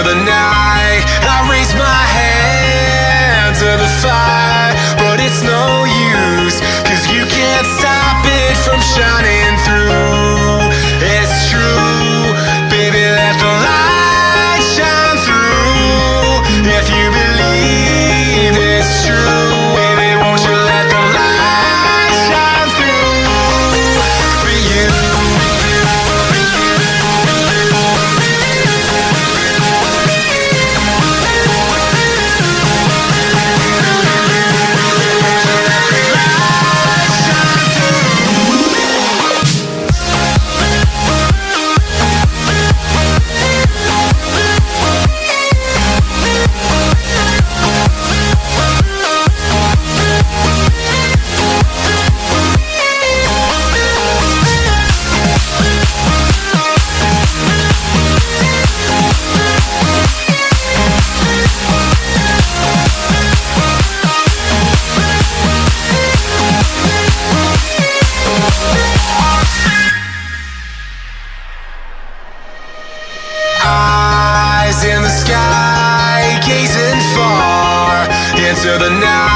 the night. I raise my hand to the fire, but it's no use, 'cause you can't stop it from shining through. It's true, baby, let the light shine through. If you believe it's true, baby, won't you let the light shine through for you. Eyes in the sky, gazing far into the night.